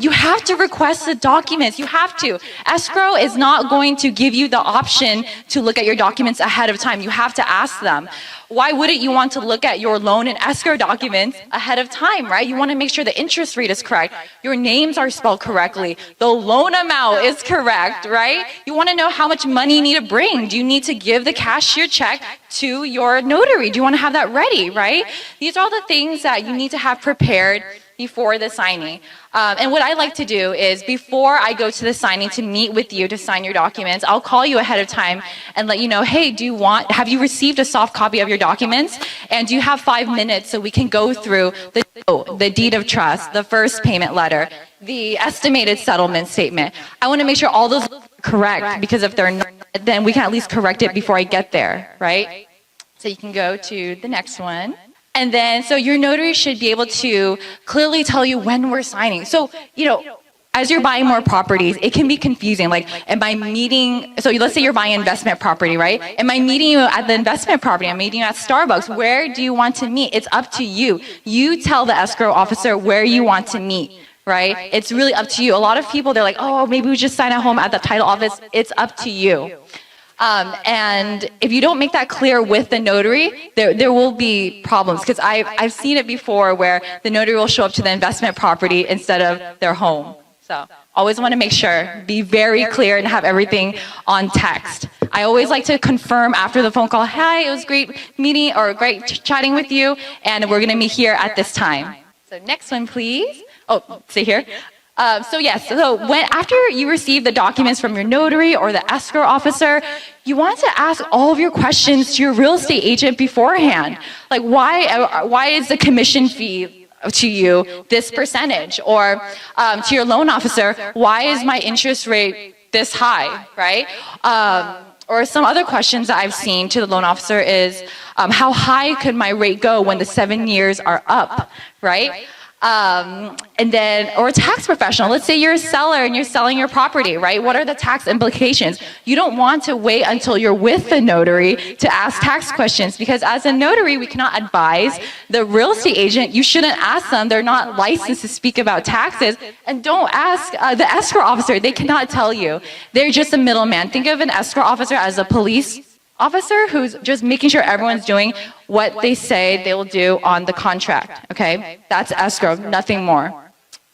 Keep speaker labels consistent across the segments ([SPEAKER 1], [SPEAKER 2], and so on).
[SPEAKER 1] You have to request the documents. You have to. Escrow is not going to give you the option to look at your documents ahead of time. You have to ask them. Why wouldn't you want to look at your loan and escrow documents ahead of time, right? You want to make sure the interest rate is correct. Your names are spelled correctly. The loan amount is correct, right? You want to know how much money you need to bring. Do you need to give the cashier check to your notary? Do you want to have that ready, right? These are all the things that you need to have prepared before the signing. And what I like to do is before I go to the signing to meet with you to sign your documents, I'll call you ahead of time and let you know, hey, have you received a soft copy of your documents? And do you have 5 minutes so we can go through the deed of trust, the first payment letter, the estimated settlement statement? I want to make sure all those are correct, because if they're not, then we can at least correct it before I get there, right? So you can go to the next one. And then, so your notary should be able to clearly tell you when we're signing. So, as you're buying more properties, it can be confusing. Like, am I meeting, so let's say you're buying investment property, right? Am I meeting you at the investment property? I'm meeting you at Starbucks. Where do you want to meet? It's up to you. You tell the escrow officer where you want to meet, right? It's really up to you. A lot of people, they're like, oh, maybe we just sign at home at the title office. It's up to you. And if you don't make that clear with the notary, there will be problems. Because I've seen it before where the notary will show up to the investment property instead of their home. So always want to make sure, be very clear and have everything on text. I always like to confirm after the phone call, hi, it was great meeting or great chatting with you, and we're going to meet here at this time. So next one, please. Oh, stay here. After you receive the documents from your notary or the escrow officer, you want to ask all of your questions to your real estate agent beforehand. Like, why is the commission fee to you this percentage? Or to your loan officer, why is my interest rate this high, right? Or some other questions that I've seen to the loan officer is, how high could my rate go when the 7 years are up, right? And then, or a tax professional, let's say you're a seller and you're selling your property, right? What are the tax implications? You don't want to wait until you're with the notary to ask tax questions, because as a notary, we cannot advise the real estate agent. You shouldn't ask them. They're not licensed to speak about taxes. And don't ask the escrow officer. They cannot tell you. They're just a middleman. Think of an escrow officer as a police officer who's just making sure everyone's doing what they say they will do on the contract, okay? That's escrow, nothing more.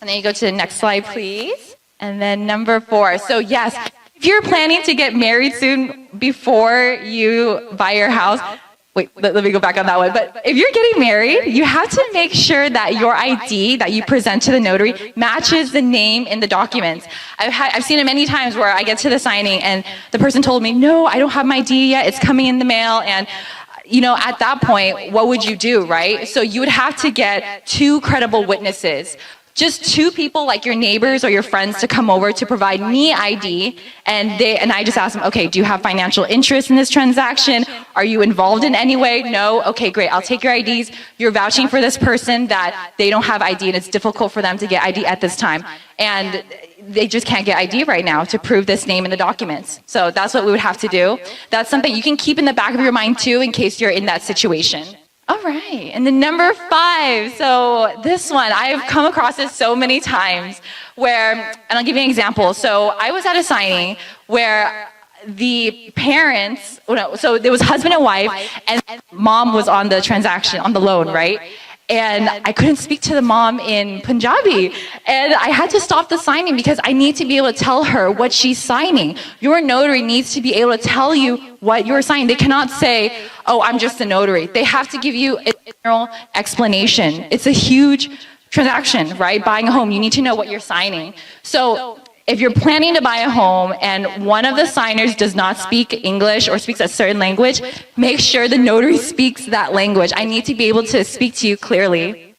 [SPEAKER 1] And then you go to the next slide, please. And then number 4. So yes, if you're planning to get married soon before you buy your house, wait, let me go back on that one. But if you're getting married, you have to make sure that your ID that you present to the notary matches the name in the documents. I've seen it many times where I get to the signing and the person told me, no, I don't have my ID yet, it's coming in the mail. And at that point, what would you do, right? So you would have to get 2 credible witnesses. Just 2 people, like your neighbors or your friends, to come over to provide me ID, and I just ask them, okay, do you have financial interest in this transaction? Are you involved in any way? No? Okay, great, I'll take your IDs. You're vouching for this person that they don't have ID and it's difficult for them to get ID at this time. And they just can't get ID right now to prove this name in the documents. So that's what we would have to do. That's something you can keep in the back of your mind too, in case you're in that situation. All right, and then number 5, so this one, I've come across this so many times where, and I'll give you an example. So I was at a signing where the parents, so there was husband and wife, and mom was on the transaction, on the loan, right? And I couldn't speak to the mom in Punjabi. And I had to stop the signing because I need to be able to tell her what she's signing. Your notary needs to be able to tell you what you're signing. They cannot say, oh, I'm just a notary. They have to give you a general explanation. It's a huge transaction, right? Buying a home, you need to know what you're signing. So if you're planning to buy a home and one of the signers does not speak English or speaks a certain language, make sure the notary speaks that language. I need to be able to speak to you clearly.